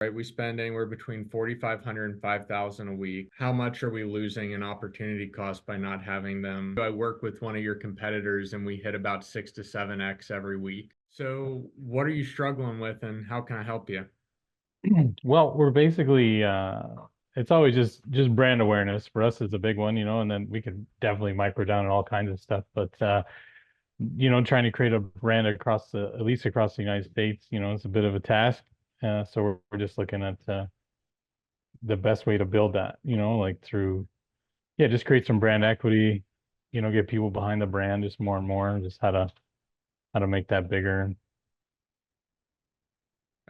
right? We spend anywhere between 4,500 and 5,000 a week. How much are we losing in opportunity cost by not having them? I work with one of your competitors and we hit about 6 to 7x every week. So what are you struggling with and how can I help you? Well, we're basically it's always just brand awareness for us is a big one, and then we could definitely micro down on all kinds of stuff. But trying to create a brand across at least across the United States, it's a bit of a task. So we're just looking at the best way to build that, like through just create some brand equity, get people behind the brand just more and more, just how to make that bigger.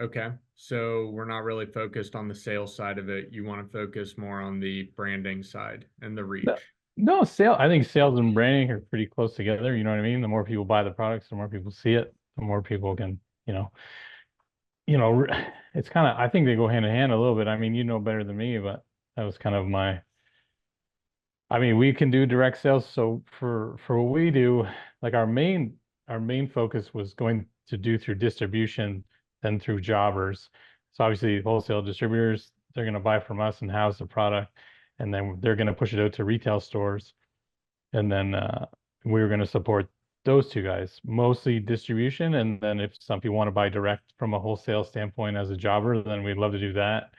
Okay. So we're not really focused on the sales side of it. You want to focus more on the branding side and the No, reach. no, I think sales and branding are pretty close together. You know what I mean? The more people buy the products, the more people see it, the more people can, you know, it's kind of, I think they go hand in hand a little bit. I mean, you know better than me, but that was kind of I mean, we can do direct sales. So for what we do, like our main focus was going to do through distribution, then through jobbers. So obviously wholesale distributors, they're going to buy from us and house the product, and then they're going to push it out to retail stores. And then we were going to support those two guys, mostly distribution. And then if some people want to buy direct from a wholesale standpoint as a jobber, then we'd love to do that.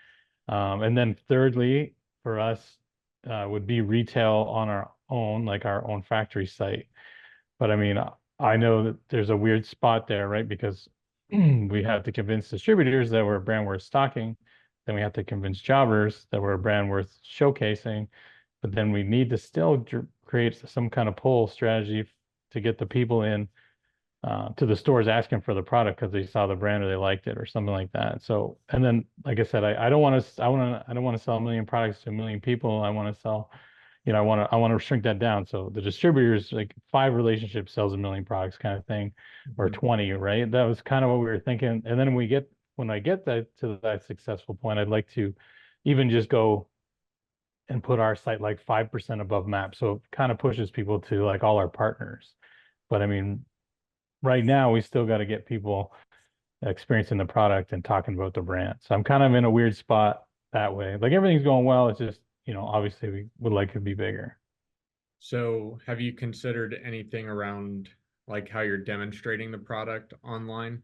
And then thirdly, for us, would be retail on our own, like our own factory site. But I mean, I know that there's a weird spot there, right? Because we have to convince distributors that we're a brand worth stocking. Then we have to convince jobbers that we're a brand worth showcasing. But then we need to still create some kind of pull strategy to get the people in to the stores asking for the product because they saw the brand or they liked it or something like that. So, and then, like I said, I don't want to, I don't want to sell a million products to a million people. I want to sell, I want to shrink that down. So the distributors, like 5 relationships sells a million products kind of thing, or Mhm. 20, right? That was kind of what we were thinking. And then when I get that to that successful point, I'd like to even just go and put our site like 5% above map. So it kind of pushes people to like all our partners. But I mean, right now we still got to get people experiencing the product and talking about the brand. So I'm kind of in a weird spot that way. Like everything's going well. It's just, obviously we would like it to be bigger. So have you considered anything around like how you're demonstrating the product online?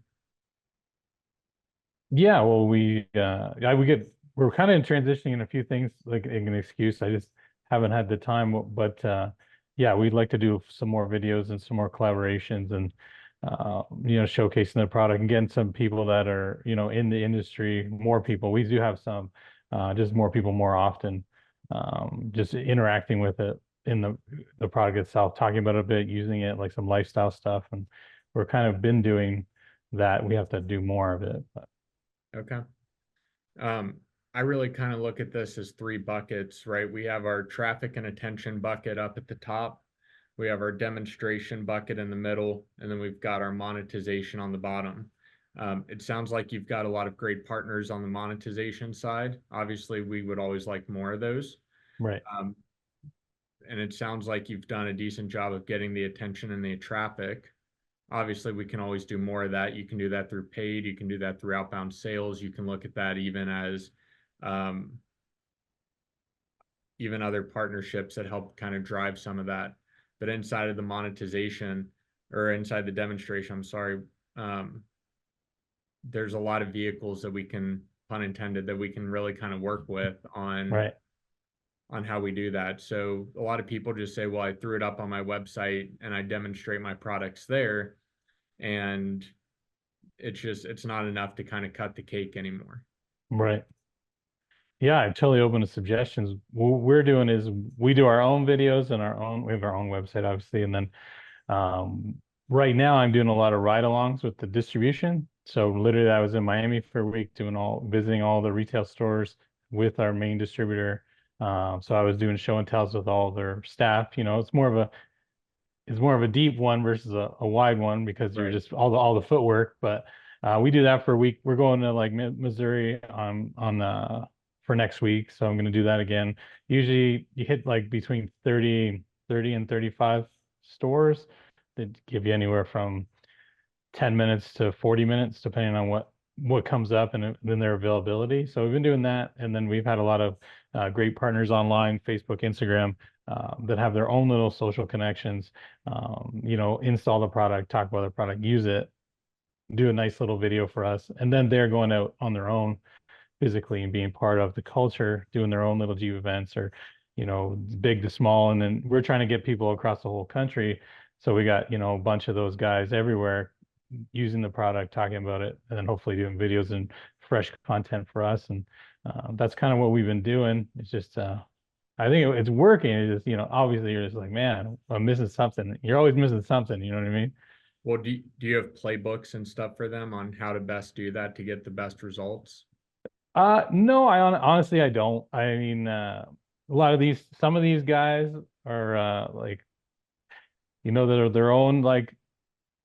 Yeah, well, we're kind of transitioning in a few things, like an excuse. I just haven't had the time, but yeah, we'd like to do some more videos and some more collaborations and showcasing the product and getting some people that are, in the industry, more people. We do have some, just more people more often, just interacting with it in the product itself, talking about it a bit, using it like some lifestyle stuff, and we're kind of been doing that. We have to do more of it. Okay. Um, I really kind of look at this as three buckets, right? We have our traffic and attention bucket up at the top. We have our demonstration bucket in the middle, and then we've got our monetization on the bottom. It sounds like you've got a lot of great partners on the monetization side. Obviously, we would always like more of those. Right. Um, and it sounds like you've done a decent job of getting the attention and the traffic. Obviously, we can always do more of that. You can do that through paid. You can do that through outbound sales. You can look at that even as um, even other partnerships that help kind of drive some of that. But inside of the monetization or inside the demonstration, I'm sorry, um, there's a lot of vehicles that we can, pun intended, that we can really kind of work with Right. on how we do that. So a lot of people just say, well, I threw it up on my website and I demonstrate my products there. And it's not enough to kind of cut the cake anymore. Right. Yeah, I'm totally open to suggestions. What we're doing is we do our own videos and we have our own website, obviously. And then right now I'm doing a lot of ride-alongs with the distribution. So literally I was in Miami for a week visiting all the retail stores with our main distributor. So I was doing show and tells with all their staff. It's more of a deep one versus a wide one because you're Right. just all the footwork. But we do that for a week. We're going to like Missouri on for next week, so I'm going to do that again. Usually you hit like between 30 and 35 stores that give you anywhere from 10 minutes to 40 minutes, depending on what comes up and then their availability. So we've been doing that, and then we've had a lot of great partners online, Facebook, Instagram, that have their own little social connections. Install the product, talk about the product, use it, do a nice little video for us, and then they're going out on their own physically and being part of the culture, doing their own little Jeep events or, big to small. And then we're trying to get people across the whole country. So we got, a bunch of those guys everywhere using the product, talking about it, and then hopefully doing videos and fresh content for us. And that's kind of what we've been doing. It's just, I think it's working. It's just, obviously you're just like, man, I'm missing something. You're always missing something. You know what I mean? Well, do you have playbooks and stuff for them on how to best do that to get the best results? No, honestly, I don't. I mean, some of these guys are like, that are their own like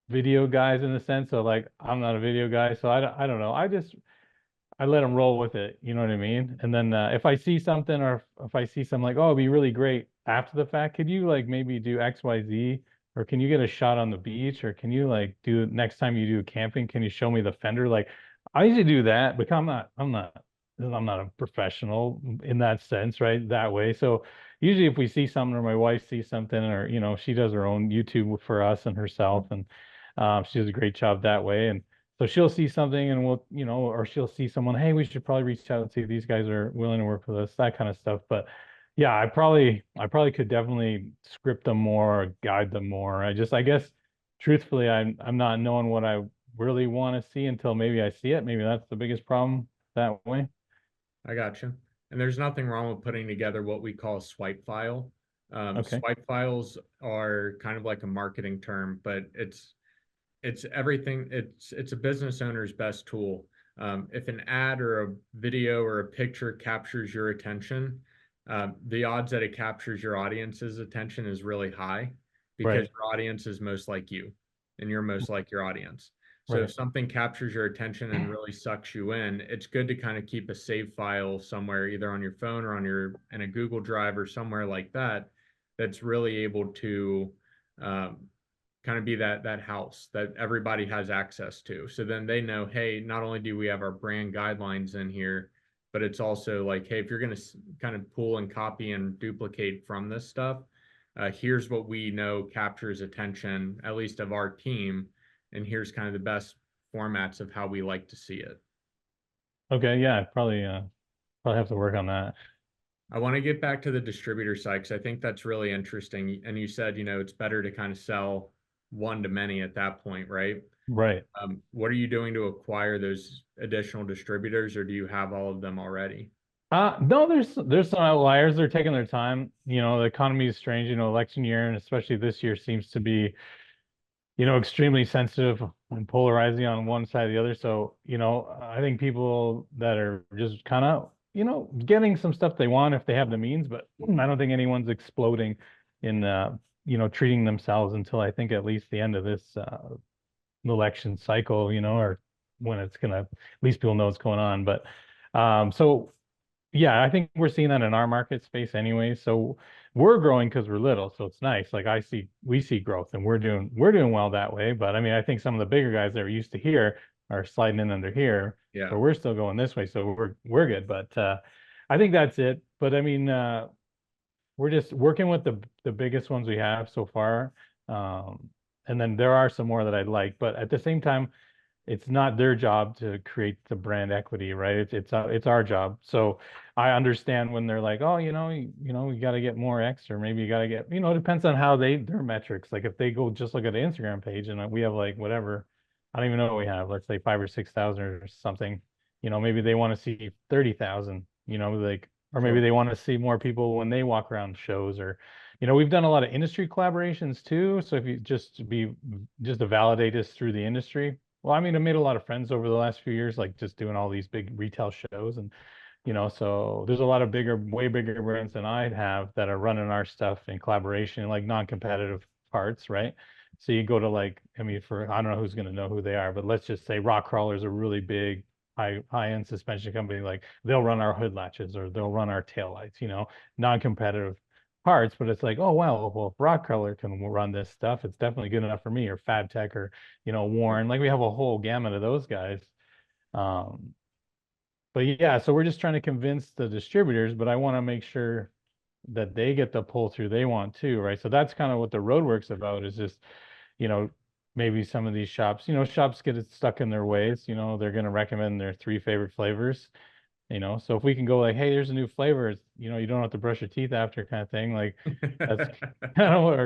video guys in the sense. So like, I'm not a video guy, so I don't know. I let them roll with it. You know what I mean? And then if I see something or if I see something like, oh, it'd be really great after the fact, could you like maybe do X, Y, Z? Or can you get a shot on the beach? Or can you like do next time you do camping, can you show me the fender? Like I usually do that, but I'm not a professional in that sense, right? That way. So usually if we see something or my wife sees something or, she does her own YouTube for us and herself and she does a great job that way. And so she'll see something and we'll, or she'll see someone, hey, we should probably reach out and see if these guys are willing to work with us, that kind of stuff. But yeah, I probably could definitely script them more, or guide them more. I guess, truthfully, I'm not knowing what I really want to see until maybe I see it. Maybe that's the biggest problem that way. I got you. And there's nothing wrong with putting together what we call a swipe file. Okay. Swipe files are kind of like a marketing term, but it's everything. It's a business owner's best tool. If an ad or a video or a picture captures your attention, the odds that it captures your audience's attention is really high because Right. your audience is most like you and you're most like your audience. So if Right. something captures your attention and really sucks you in, it's good to kind of keep a save file somewhere, either on your phone or in a Google Drive or somewhere like that, that's really able to um, kind of be that house that everybody has access to. So then they know, hey, not only do we have our brand guidelines in here, but it's also like, hey, if you're going to kind of pull and copy and duplicate from this stuff, here's what we know captures attention, at least of our team, and here's kind of the best formats of how we like to see it. Okay. Yeah. Probably have to work on that. I want to get back to the distributor side because I think that's really interesting. And you said, it's better to kind of sell one to many at that point, right? Right. What are you doing to acquire those additional distributors, or do you have all of them already? No, there's some outliers. They're taking their time. The economy is strange, election year, and especially this year seems to be, extremely sensitive and polarizing on one side or the other. So, I think people that are just kind of, getting some stuff they want if they have the means, but I don't think anyone's exploding in, treating themselves until I think at least the end of this election cycle, or when it's gonna, at least people know what's going on. But so yeah, I think we're seeing that in our market space anyway. So we're growing because we're little, so it's nice. Like we see growth, and we're doing well that way. But I mean, I think some of the bigger guys that are used to here are sliding in under here, Yeah. but we're still going this way, so we're good. But I think that's it. But I mean, we're just working with the biggest ones we have so far, and then there are some more that I'd like. But at the same time, it's not their job to create the brand equity, right? It's our job. So I understand when they're like, oh, you got to get more X, or maybe you got to get, it depends on how their metrics. Like if they go just look at the Instagram page and we have like whatever, I don't even know what we have. Let's say 5 or 6,000 or something. Maybe they want to see 30,000. Like, or maybe Sure. they want to see more people when they walk around shows, or we've done a lot of industry collaborations too. So if you just to validate us through the industry, well, I mean, I made a lot of friends over the last few years, like just doing all these big retail shows. And, so there's a lot of way bigger brands than I have that are running our stuff in collaboration, like non-competitive parts, right? So you go to like, I mean, I don't know who's going to know who they are, but let's just say Rock Crawler is a really big high-end suspension company. Like they'll run our hood latches or they'll run our tail lights, non-competitive parts. But it's like, oh, well, if Rock Crawler can run this stuff, it's definitely good enough for me, or Fab Tech, or Warren. Like we have a whole gamut of those guys. Um, but yeah, so we're just trying to convince the distributors, but I want to make sure that they get the pull through they want too, right? So that's kind of what the roadwork's about, is just, you know, maybe some of these shops, shops get it stuck in their ways, they're going to recommend their three favorite flavors, so if we can go like, hey, there's a new flavor, it's, you don't have to brush your teeth after, kind of thing, like that's kind of what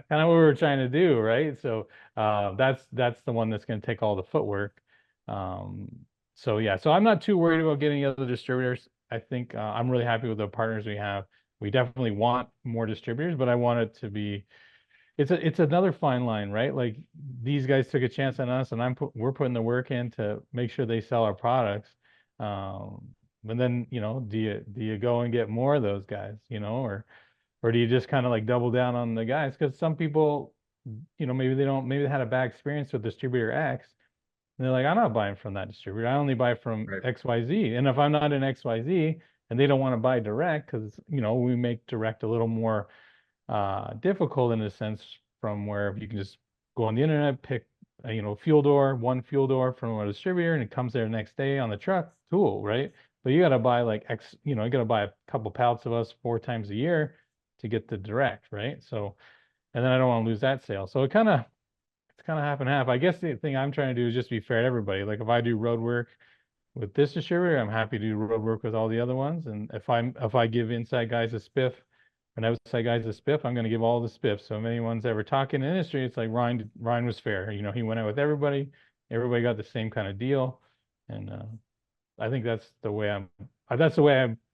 we're trying to do, right? So that's the one that's going to take all the footwork. um so yeah, so I'm not too worried about getting other distributors. I think I'm really happy with the partners we have. We definitely want more distributors, but I want it to be, it's another fine line, right? Like, these guys took a chance on us, and we're putting the work in to make sure they sell our products. Um, and then, do you go and get more of those guys, or do you just kind of like double down on the guys? Because some people, maybe they had a bad experience with distributor X, and they're like, I'm not buying from that distributor. I only buy from Right. XYZ. And if I'm not in XYZ and they don't want to buy direct, because we make direct a little more difficult in a sense, from where you can just go on the internet, pick one fuel door from a distributor, and it comes there the next day on the truck. Cool, right? But you got to buy like you got to buy a couple pallets of us 4 times a year to get the direct, right? So, and then I don't want to lose that sale. So it's kind of half and half. I guess the thing I'm trying to do is just be fair to everybody. Like, if I do road work with this distributor, I'm happy to do road work with all the other ones. And if I give inside guys a spiff and outside guys a spiff, I'm going to give all the spiffs. So if anyone's ever talking in the industry, it's like Ryan was fair. He went out with everybody. Everybody got the same kind of deal. And I think that's the way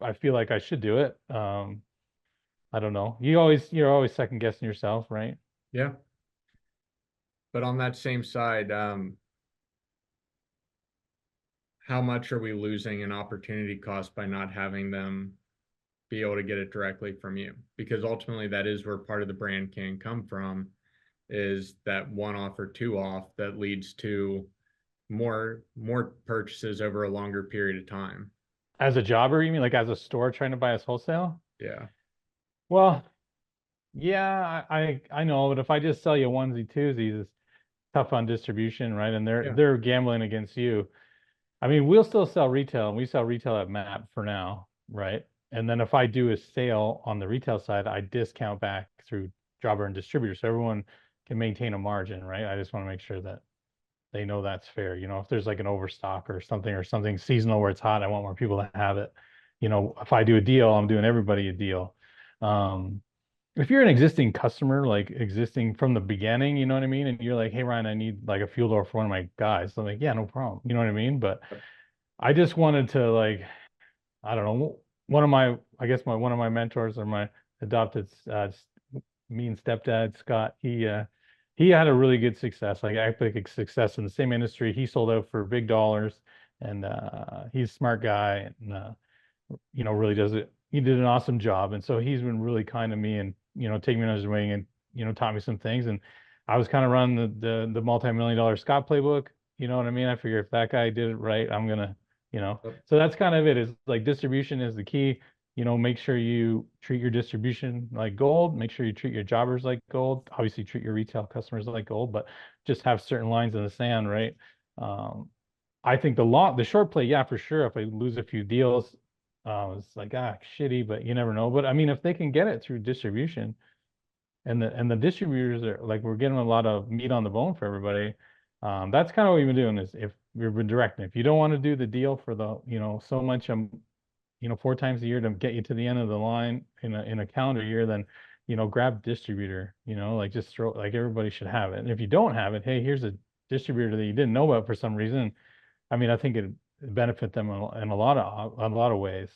I feel like I should do it. I don't know. You're always second guessing yourself, right? Yeah. But on that same side, how much are we losing in opportunity cost by not having them be able to get it directly from you? Because ultimately that is where part of the brand can come from, is that one off or two off that leads to more purchases over a longer period of time. As a jobber, you mean, like as a store trying to buy us wholesale? Yeah. Well, yeah, I know, but if I just sell you onesie twosies, it's tough on distribution, right? And they're Yeah. they're gambling against you. I mean, we'll still sell retail, and we sell retail at MAP for now, right? And then if I do a sale on the retail side, I discount back through jobber and distributor, so everyone can maintain a margin, right? I just want to make sure that they know that's fair. If there's like an overstock or something seasonal where it's hot, I want more people to have it. If I do a deal, I'm doing everybody a deal. Um, if you're an existing customer, like existing from the beginning, you know what I mean? And you're like, hey, Ryan, I need like a fuel door for one of my guys. So I'm like, yeah, no problem. You know what I mean? But I just wanted to, like, I don't know, I guess one of my mentors, or my adopted, me and stepdad, Scott, he had a really good success, like epic success in the same industry. He sold out for big dollars, and he's a smart guy, and really does it. He did an awesome job. And so he's been really kind to me, and, taking me under his wing, and, taught me some things. And I was kind of running the multi-million dollar Scott playbook. You know what I mean? I figure if that guy did it right, I'm gonna, so that's kind of it. Is like, distribution is the key. Make sure you treat your distribution like gold. Make sure you treat your jobbers like gold. Obviously, treat your retail customers like gold, but just have certain lines in the sand, right? Um, I think the short play, yeah, for sure. If I lose a few deals, it's like, shitty, but you never know. But I mean, if they can get it through distribution, and the distributors are like, we're getting a lot of meat on the bone for everybody. That's kind of what we've been doing, is if we've been directing. If you don't want to do the deal for the, so much, 4 times a year to get you to the end of the line in a calendar year, then, grab distributor, like, just throw, like, everybody should have it. And if you don't have it, hey, here's a distributor that you didn't know about for some reason. I mean, I think it benefit them in a lot of ways.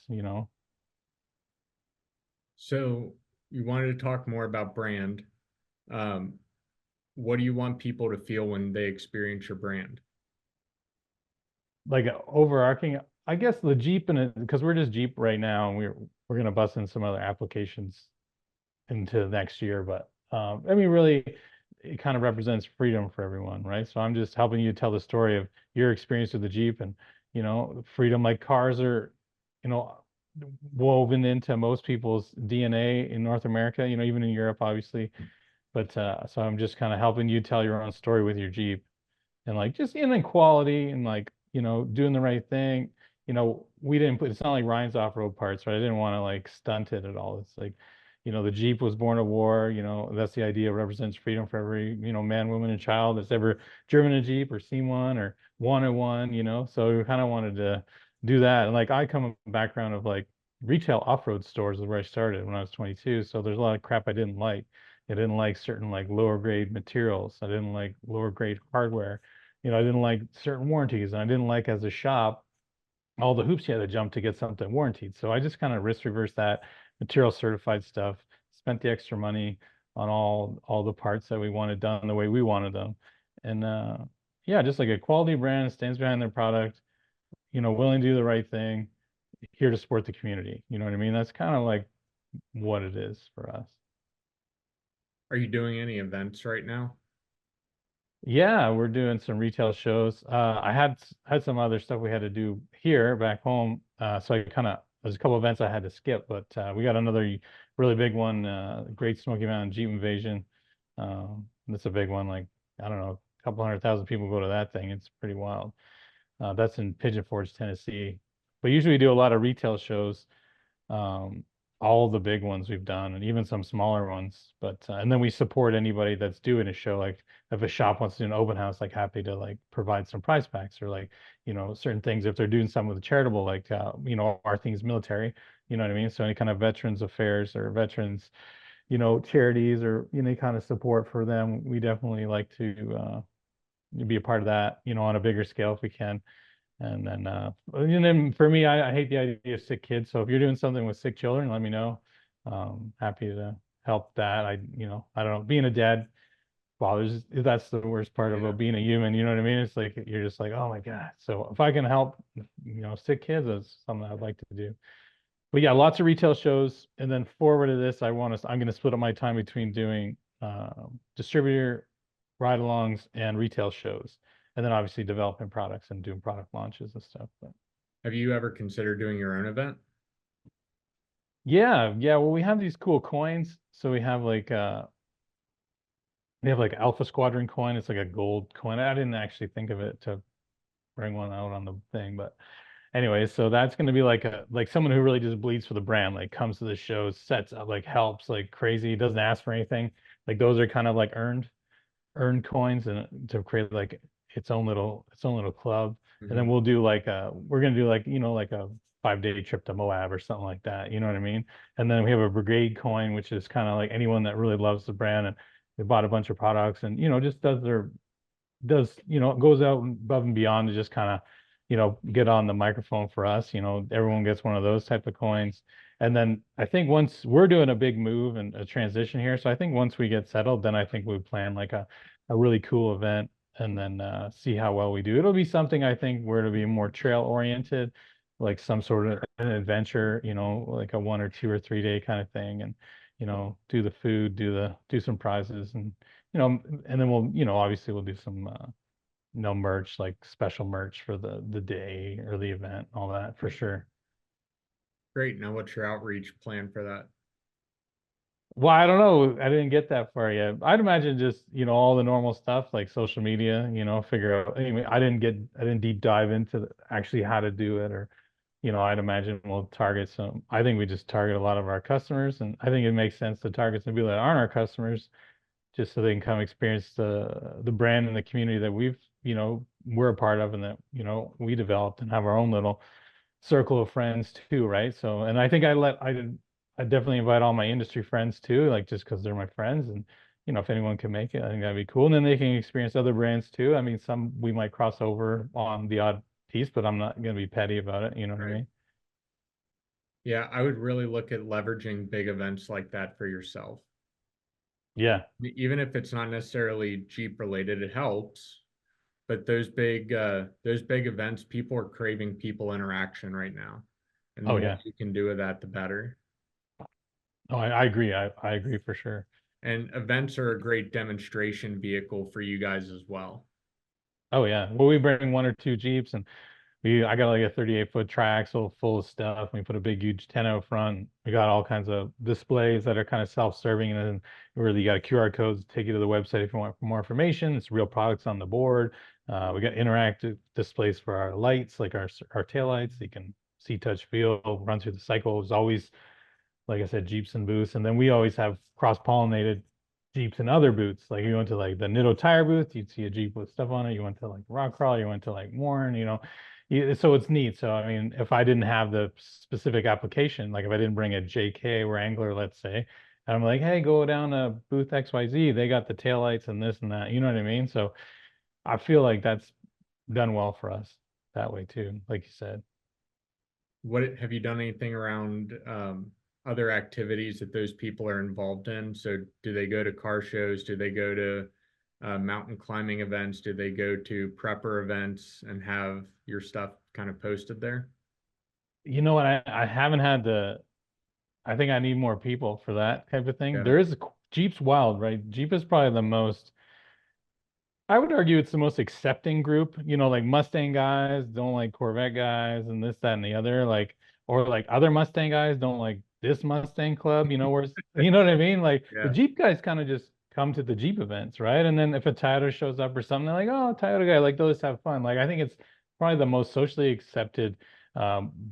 So you wanted to talk more about brand. Um, what do you want people to feel when they experience your brand? Like, overarching, I guess the Jeep, because we're just Jeep right now, and we're gonna bust in some other applications into next year. But I mean, really, it kind of represents freedom for everyone, right? So I'm just helping you tell the story of your experience with the Jeep, and, freedom. Like, cars are, you know, woven into most people's DNA in North America, even in Europe, obviously. But so I'm just kind of helping you tell your own story with your Jeep, and like, just inequality, and like, doing the right thing. We didn't put, it's not like Ryan's off-road parts, right? I didn't want to like stunt it at all. It's like, the Jeep was born of war, that's the idea, represents freedom for every, man, woman, and child that's ever driven a Jeep or seen one or wanted one, so we kind of wanted to do that. And like, I come from a background of like retail off-road stores is where I started when I was 22. So there's a lot of crap I didn't like. I didn't like certain like lower grade materials. I didn't like lower grade hardware. I didn't like certain warranties, and I didn't like, as a shop, all the hoops you had to jump to get something warranted. So I just kind of risk reverse that, material certified stuff, spent the extra money on all the parts that we wanted done the way we wanted them. And yeah, just like a quality brand stands behind their product, willing to do the right thing, here to support the community. You know what I mean? That's kind of like what it is for us. Are you doing any events right now? Yeah, we're doing some retail shows. I had some other stuff we had to do here back home. So I kind of there's a couple events I had to skip, but we got another really big one, Great Smoky Mountain Jeep Invasion. That's a big one. Like, I don't know, a couple 100,000 people go to that thing. It's pretty wild. That's in Pigeon Forge, Tennessee. But usually we do a lot of retail shows, um, all the big ones we've done, and even some smaller ones. But and then we support anybody that's doing a show. Like if a shop wants to do an open house, like happy to like provide some prize packs or like certain things. If they're doing something with the charitable, like our thing's military. You know what I mean? So any kind of veterans affairs or veterans, charities or any kind of support for them, we definitely like to be a part of that. On a bigger scale if we can. And then for me, I hate the idea of sick kids. So if you're doing something with sick children, let me know. Happy to help that. I don't know, being a dad bothers, that's the worst part Yeah. about being a human. You know what I mean? It's like, you're just like, oh my God. So if I can help, sick kids, that's something I'd like to do. But yeah, lots of retail shows. And then forward to this, I'm going to split up my time between doing distributor ride-alongs and retail shows, and then obviously developing products and doing product launches and stuff. But Have you ever considered doing your own event? yeah, yeah. Well, we have these cool coins. So we have like Alpha Squadron coin. It's like a gold coin. I didn't actually think of it to bring one out on the thing, but anyway, so that's going to be like someone who really just bleeds for the brand, like comes to the shows, sets up, like helps like crazy, doesn't ask for anything. Like those are kind of like earned coins, and to create like its own little club. And then Mhm. we're gonna do like like a 5-day trip to Moab or something like that. You know what I mean? And then we have a brigade coin, which is kind of like anyone that really loves the brand and they bought a bunch of products and just goes out above and beyond to just kind of get on the microphone for us. Everyone gets one of those type of coins. And then I think once we're doing a big move and a transition here, so I think once we get settled, then I think we plan like a really cool event, and then see how well we do. It'll be something, I think, where it'll be more trail oriented, like some sort of an adventure, like a 1 or 2 or 3 day kind of thing. And do the food, do some prizes, and then we'll, obviously we'll do some no merch, like special merch for the day or the event, all that for sure. Great. Now what's your outreach plan for that? Well, I don't know. I didn't get that far yet. I'd imagine just, all the normal stuff like social media, figure out. Anyway, I didn't deep dive into actually how to do it, or, I'd imagine we'll target I think we just target a lot of our customers, and I think it makes sense to target some people that aren't our customers, just so they can come experience the brand and the community that we're a part of, and that, we developed, and have our own little circle of friends too, right? So, and I think I definitely invite all my industry friends too, like just because they're my friends, and if anyone can make it, I think that'd be cool. And then they can experience other brands too. I mean, some we might cross over on the odd piece, but I'm not gonna be petty about it. You know what I Right. mean? Yeah, I would really look at leveraging big events like that for yourself. Yeah. Even if it's not necessarily Jeep related, it helps. But those big events, people are craving people interaction right now. And the Oh more yeah. you can do with that, the better. Oh, I agree. I agree for sure. And events are a great demonstration vehicle for you guys as well. Oh yeah. Well, we bring 1 or 2 Jeeps, and I got like a 38-foot track, so full of stuff. We put a big, huge tent out front. We got all kinds of displays that are kind of self-serving, and then really you got a QR code to take you to the website if you want more information. It's real products on the board. We got interactive displays for our lights, like our tail lights. You can see, touch, feel, run through the cycle. It's always, like I said, Jeeps and booths. And then we always have cross-pollinated Jeeps and other booths. Like you went to like the Nitto tire booth, you'd see a Jeep with stuff on it. You went to like Rock Crawl, you went to like Warren, so it's neat. So I mean, if I didn't have the specific application, like if I didn't bring a JK Wrangler, let's say, and I'm like, hey, go down to booth XYZ, they got the taillights and this and that. You know what I mean? So I feel like that's done well for us that way too, like you said. What have you done anything around other activities that those people are involved in? So do they go to car shows? Do they go to mountain climbing events? Do they go to prepper events and have your stuff kind of posted there? You know what? I haven't had I think I need more people for that type of thing. Yeah. There is Jeep's wild, right? Jeep is probably the most, I would argue it's the most accepting group. Like Mustang guys don't like Corvette guys and this, that, and the other. Or like other Mustang guys don't like this Mustang club, whereas, you know what I mean? Like the Yeah. Jeep guys kind of just come to the Jeep events, right? And then if a Toyota shows up or something, they're like, oh, Toyota guy, like they'll just have fun. Like I think it's probably the most socially accepted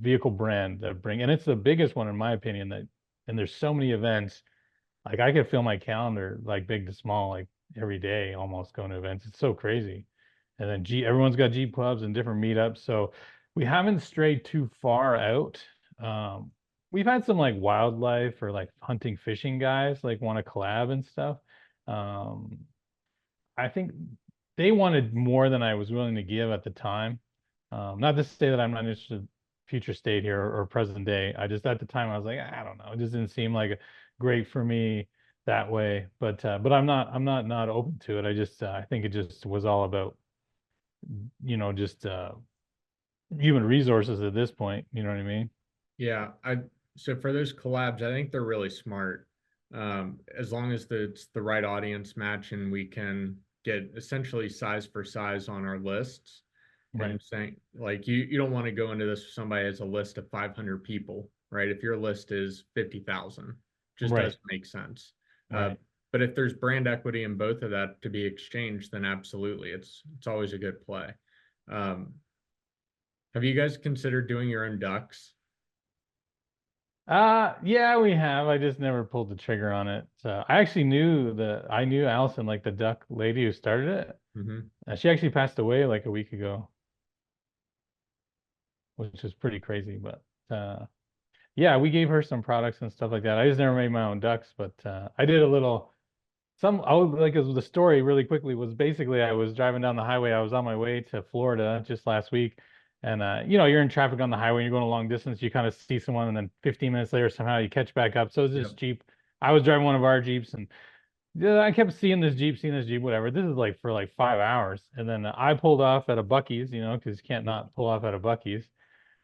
vehicle brand that and it's the biggest one in my opinion and there's so many events. Like I could fill my calendar like big to small, like every day almost going to events. It's so crazy. And then everyone's got Jeep clubs and different meetups. So we haven't strayed too far out. Um, we've had some like wildlife or like hunting fishing guys like want to collab and stuff. Um, I think they wanted more than I was willing to give at the time. Not to say that I'm not interested in future state here or present day. I just at the time I was like, I don't know, it just didn't seem like great for me that way. But I'm not open to it. I think it just was all about just human resources at this point. You know what I mean? Yeah, so for those collabs, I think they're really smart. As long as it's the right audience match and we can get essentially size for size on our lists Right, and saying like you don't want to go into this with somebody as a list of 500 people, right? If your list is 50,000, just right, doesn't make sense. Uh, right. but if there's brand equity in both of that to be exchanged, then absolutely, it's always a good play. Um, have you guys considered doing your own ducks? Yeah, we have. I just never pulled the trigger on it. So I knew Allison, like the duck lady who started it. Mm-hmm. She actually passed away like a week ago, which is pretty crazy. But yeah, we gave her some products and stuff like that. I just never made my own ducks, but I did a little. I was like, the story really quickly was basically I was driving down the highway. I was on my way to Florida just last week, and you're in traffic on the highway. You're going a long distance. You kind of see someone, and then 15 minutes later, somehow you catch back up. So it's this Yep. Jeep. I was driving one of our Jeeps, and yeah, I kept seeing this Jeep, whatever. This is like for like 5 hours, and then I pulled off at a Bucky's, because you can't not pull off at a Bucky's.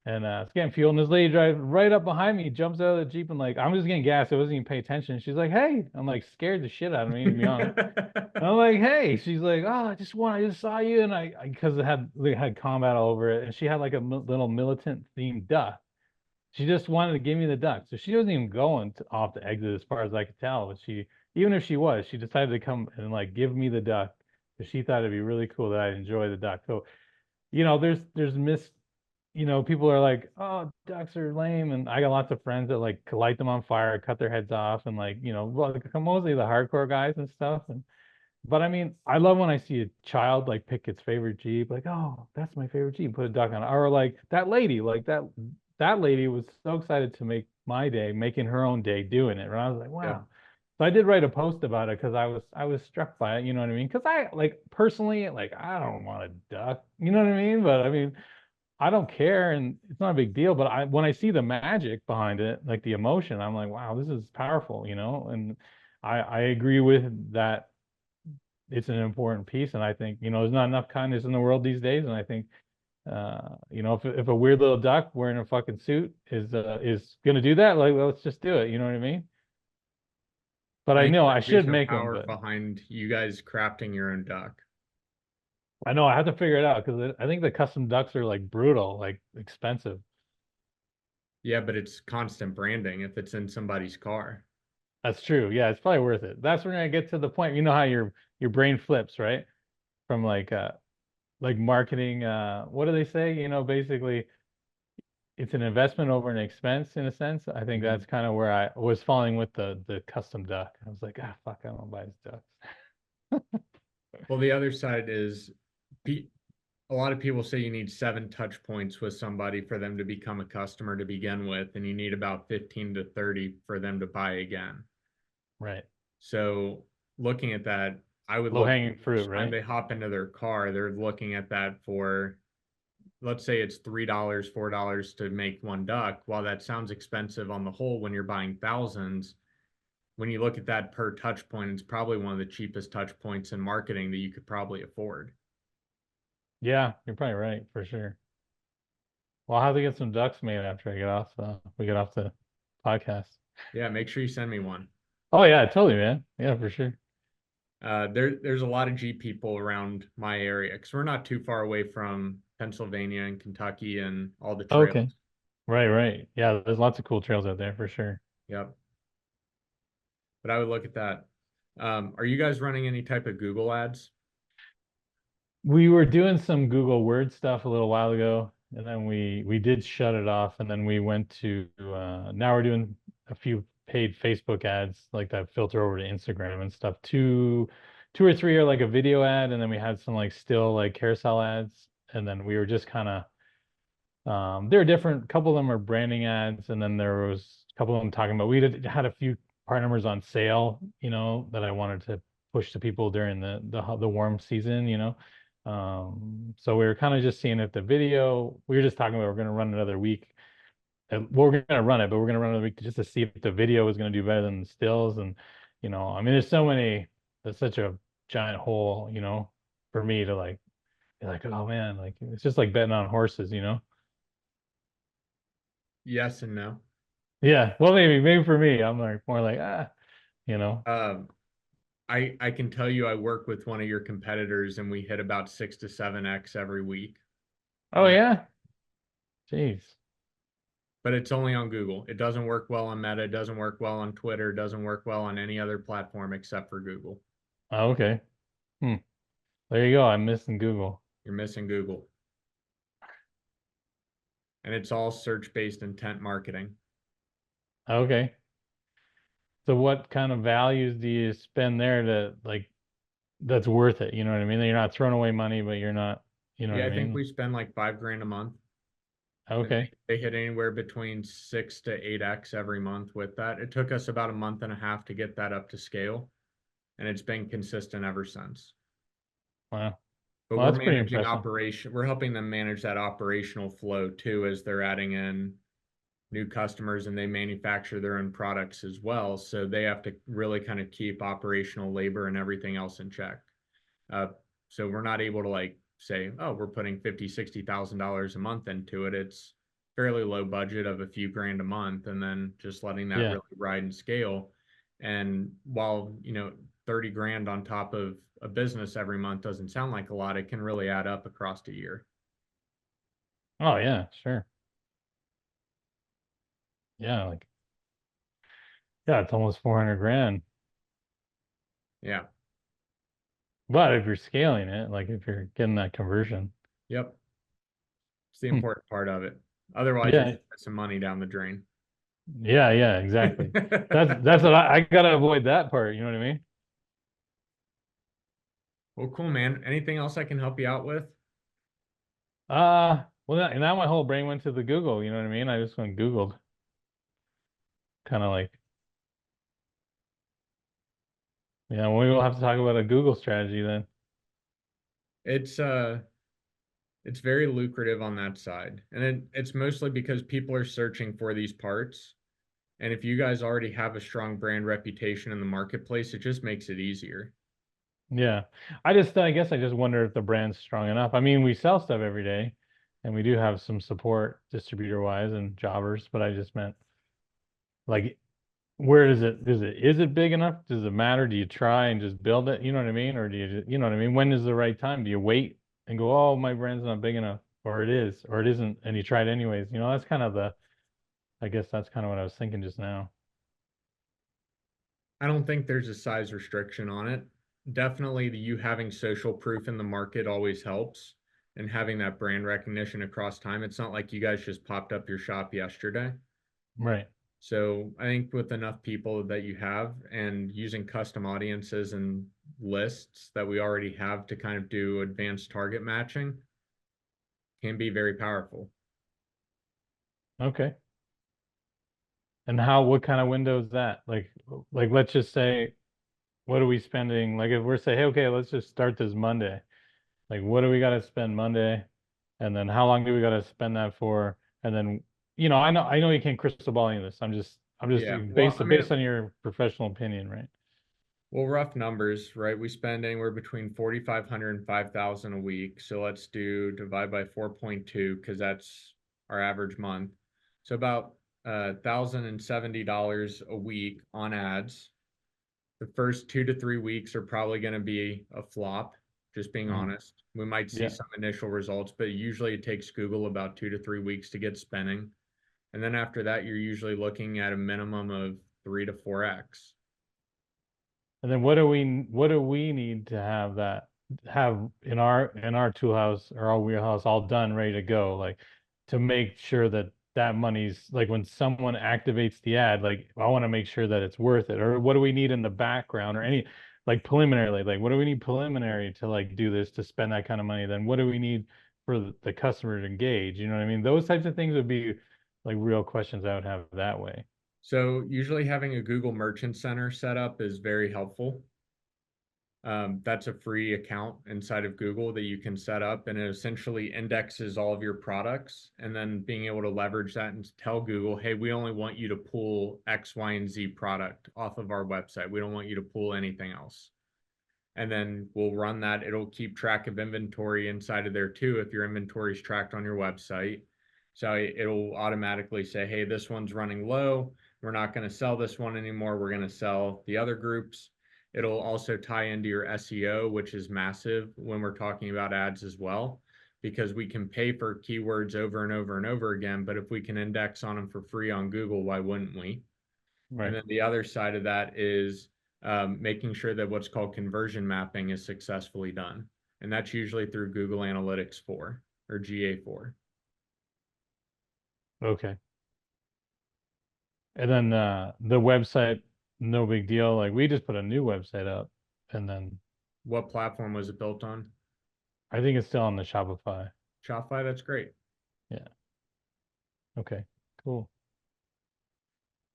And it's getting fuel, and this lady drives right up behind me, jumps out of the Jeep, and like I'm just getting gas. I wasn't even paying attention. She's like, "Hey," I'm like scared the shit out of me, to be honest. And I'm like, "Hey," she's like, "Oh, I just saw you," and because it had combat all over it, and she had like a little militant themed duck. She just wanted to give me the duck, so she wasn't even going off the exit as far as I could tell. But even if she was, she decided to come and like give me the duck because she thought it'd be really cool that I'd enjoy the duck. So there's people are like, oh, ducks are lame, and I got lots of friends that like light them on fire, cut their heads off, and like well, mostly the hardcore guys and stuff. But I mean, I love when I see a child like pick its favorite Jeep, like, oh, that's my favorite Jeep, put a duck on it, or like that lady was so excited to make my day, making her own day doing it, and I was like, Yeah. wow. So I did write a post about it because I was struck by it, you know what I mean? Because I like personally, like I don't want a duck, you know what I mean? But I mean, I don't care, and it's not a big deal. But when I see the magic behind it, like the emotion, I'm like, wow, this is powerful. And I agree with that. It's an important piece, and I think there's not enough kindness in the world these days, and I think if a weird little duck wearing a fucking suit is gonna do that, like well, let's just do it. You know what I mean? But I I think know there I could be should some make them, power but behind you guys crafting your own duck. I know I have to figure it out because I think the custom ducks are like brutal, like expensive. Yeah, but it's constant branding if it's in somebody's car. That's true. Yeah, it's probably worth it. That's when I get to the point. You know how your brain flips, right? From like like marketing, what do they say? Basically it's an investment over an expense in a sense. I think Mhm. that's kind of where I was falling with the custom duck. I was like, fuck, I don't want to buy this duck. Well, the other side is a lot of people say you need 7 touch points with somebody for them to become a customer to begin with, and you need about 15 to 30 for them to buy again. Right. So looking at that, I would Low look hanging fruit, each time right? they hop into their car, they're looking at that for, let's say it's $3, $4 to make one duck. While that sounds expensive on the whole when you're buying thousands, when you look at that per touch point, it's probably one of the cheapest touch points in marketing that you could probably afford. Yeah, you're probably right for sure. Well, I'll have to get some ducks made after I get off we get off the podcast. Yeah, make sure you send me one. Oh yeah, totally, man. Yeah, for sure. There's a lot of Jeep people around my area because we're not too far away from Pennsylvania and Kentucky and all the Okay. trails. Right, right. Yeah, there's lots of cool trails out there for sure. Yep. But I would look at that. Are you guys running any type of Google ads? We were doing some Google Word stuff a little while ago, and then we did shut it off, and then we went to now we're doing a few paid Facebook ads like that filter over to Instagram and stuff. Two or three are like a video ad, and then we had some like still like carousel ads, and then we were just kind of there are different. A couple of them are branding ads, and then there was a couple of them talking about had a few part numbers on sale, that I wanted to push to people during the warm season, so we were kind of just seeing if the video we were just talking about we're going to run another week. We're going to run it, but we're going to run another week just to see if the video is going to do better than the stills. And I mean, there's such a giant hole, for me to like be like, oh man, like it's just like betting on horses. Yes and no. Yeah, well, maybe for me, I'm like more like you know. Um, I can tell you I work with one of your competitors and we hit about 6 to 7x every week Oh on it, yeah, jeez. but it's only on Google. It doesn't work well on Meta, it doesn't work well on Twitter, it doesn't work well on any other platform except for Google. Oh, okay. Hmm. There you go. I'm missing Google. You're missing Google. And it's all search-based intent marketing. Okay. So what kind of values do you spend there to like that's worth it? You know what I mean? You're not throwing away money, but you're not, you know what Yeah, I I think mean? we spend like 5 grand a month. And Okay. they hit anywhere between 6 to 8x every month with that. It took us about a month and a half to get that up to scale, and it's been consistent ever since. Wow. But Well, we're that's pretty managing impressive. operation, we're helping them manage that operational flow too as they're adding in new customers and they manufacture their own products as well. So they have to really kind of keep operational labor and everything else in check. Uh, so we're not able to like say, oh, we're putting 50, $60,000 a month into it. It's fairly low budget of a few grand a month, and then just letting that Yeah. really ride and scale. And while 30 grand on top of a business every month doesn't sound like a lot, it can really add up across a year. Oh yeah, sure. Yeah, like yeah, it's almost 400 grand. Yeah. But if you're scaling it, like if you're getting that conversion. Yep. It's the Hmm. important part of it. Otherwise, you're Yeah. just putting some money down the drain. Yeah, yeah, exactly. That's what I gotta avoid that part, you know what I mean? Well, cool, man. Anything else I can help you out with? Well, now my whole brain went to the Google, you know what I mean? I just went Googled, kind of like, yeah, we will have to talk about a Google strategy then. It's uh it's very lucrative on that side. And it's mostly because people are searching for these parts. And if you guys already have a strong brand reputation in the marketplace, it just makes it easier. Yeah. I guess I just wonder if the brand's strong enough. I mean, we sell stuff every day and we do have some support distributor wise and jobbers, but I just meant like, where is it big enough? Does it matter? Do you try and just build it? You know what I mean? Or do you just, you know what I mean? When is the right time? Do you wait and go, oh, my brand's not big enough, or it is, or it isn't, and you try it anyways? That's kind of I guess that's kind of what I was thinking just now. I don't think there's a size restriction on it. Definitely you having social proof in the market always helps. and having that brand recognition across time. It's not like you guys just popped up your shop yesterday. Right. So I think with enough people that you have and using custom audiences and lists that we already have to kind of do advanced target matching can be very powerful. Okay. And what kind of window is that? Like let's just say, what are we spending? Like if we're saying, hey, okay, let's just start this Monday. Like what do we got to spend Monday? And then how long do we got to spend that for? And then, I know you can't crystal ball any of this. I'm just Yeah. Well, I based mean, on your professional opinion, right? well, rough numbers, right? We spend anywhere between 4,500 and 5,000 a week. So let's do divide by 4.2 because that's our average month. So about $1,070 a week on ads. The first 2 to 3 weeks are probably going to be a flop, just being Mm. honest. We might see Yeah. some initial results, but usually it takes Google about 2 to 3 weeks to get spinning. And then after that, you're usually looking at a minimum of 3 to 4x. And then what do we need to have in our tool house or our wheelhouse all done, ready to go, like to make sure that that money's like when someone activates the ad, like I want to make sure that it's worth it. Or what do we need in the background or any like preliminarily, like what do we need preliminary to like do this to spend that kind of money? Then what do we need for the customer to engage? You know what I mean? Those types of things would be like real questions I would have that way. So usually having a Google Merchant Center set up is very helpful. That's a free account inside of Google that you can set up, and it essentially indexes all of your products. And then being able to leverage that and tell Google, hey, we only want you to pull X, Y, and Z product off of our website. We don't want you to pull anything else. And then we'll run that. It'll keep track of inventory inside of there too if your inventory is tracked on your website. So it'll automatically say, hey, this one's running low. We're not going to sell this one anymore. We're going to sell the other groups. It'll also tie into your SEO, which is massive when we're talking about ads as well, because we can pay for keywords over and over and over again. But if we can index on them for free on Google, why wouldn't we? And Right. then the other side of that is making sure that what's called conversion mapping is successfully done. And that's usually through Google Analytics 4 or GA4. Okay. And then the website, no big deal. Like we just put a new website up, and then What platform was it built on? I think it's still on the Shopify. Shopify, that's great. Yeah. Okay. Cool.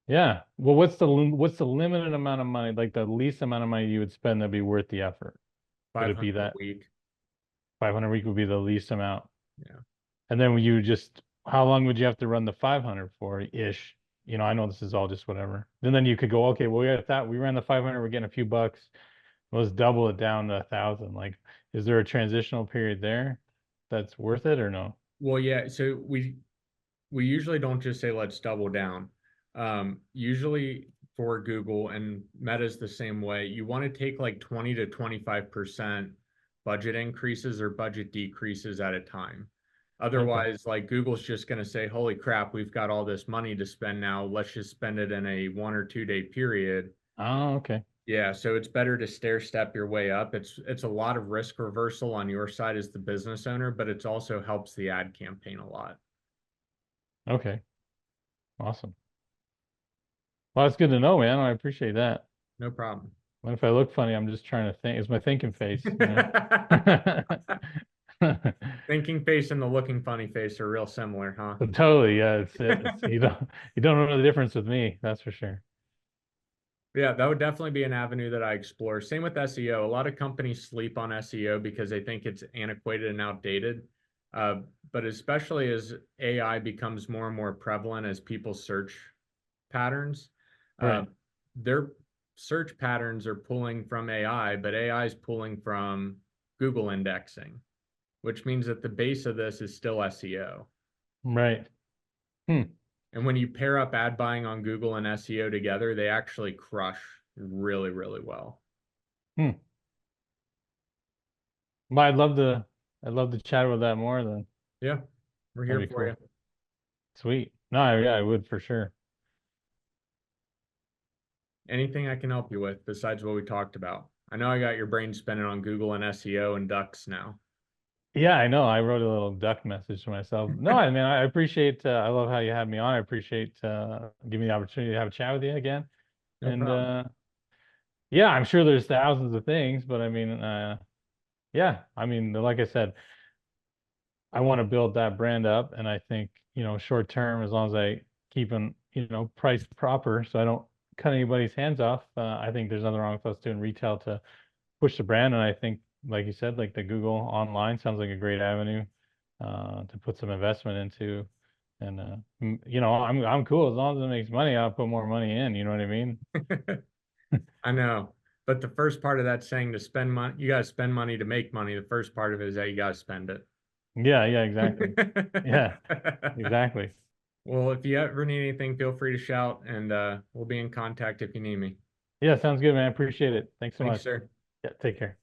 Yeah. Well, what's the limited amount of money, like the least amount of money you would spend that'd be worth the effort? Would it be 500 a that week. 500 a week would be the least amount? Yeah. And then how long would you have to run the 500 for ish? I know this is all just whatever. And then you could go, okay, well, we ran the 500, we're getting a few bucks. Let's double it down to 1,000. Like, is there a transitional period there that's worth it or no? Well, yeah. So we usually don't just say let's double down. Usually for Google and Meta's the same way, you want to take like 20 to 25% budget increases or budget decreases at a time. Okay. Otherwise, like Google's just going to say, holy crap, we've got all this money to spend now. Let's just spend it in a 1 or 2 day period. Oh, okay. Yeah, so it's better to stair step your way up. It's a lot of risk reversal on your side as the business owner, but it's also helps the ad campaign a lot. Okay. Awesome. Well, that's good to know, man. I appreciate that. No problem. What if I look funny? I'm just trying to think. It's my thinking face. Thinking face and the looking funny face are real similar, huh? But totally, yeah. It's you don't know the difference with me, that's for sure. Yeah, that would definitely be an avenue that I explore. Same with SEO. A lot of companies sleep on SEO because they think it's antiquated and outdated. Uh, but especially as AI becomes more and more prevalent as people's search patterns, uh, Right. their search patterns are pulling from AI, but AI is pulling from Google indexing, which means that the base of this is still SEO. Right. Hmm. And when you pair up ad buying on Google and SEO together, they actually crush really, really well. Hmm. But I'd love to chat about that more then. Yeah, we're here That'd be for you. cool. Sweet. No, yeah, I would for sure. Anything I can help you with besides what we talked about? I know I got your brain spinning on Google and SEO and ducks now. Yeah, I know. I wrote a little duck message to myself. No, I mean, I appreciate, I love how you had me on. I appreciate, giving me the opportunity to have a chat with you again. No And, problem. yeah, I'm sure there's thousands of things, but I mean, yeah, I mean, like I said, I want to build that brand up. And I think, short term, as long as I keep them, priced proper so I don't cut anybody's hands off, I think there's nothing wrong with us doing retail to push the brand. And I think, like you said, like the Google online sounds like a great avenue to put some investment into. And I'm cool as long as it makes money. I'll put more money in. You know what I mean? I know. But the first part of that saying to spend money, you gotta spend money to make money. The first part of it is that you gotta spend it. Yeah, yeah, exactly. Yeah, exactly. Well, if you ever need anything, feel free to shout and we'll be in contact if you need me. Yeah, sounds good, man. Appreciate it. Thanks so Thanks, much. sir. Yeah, take care.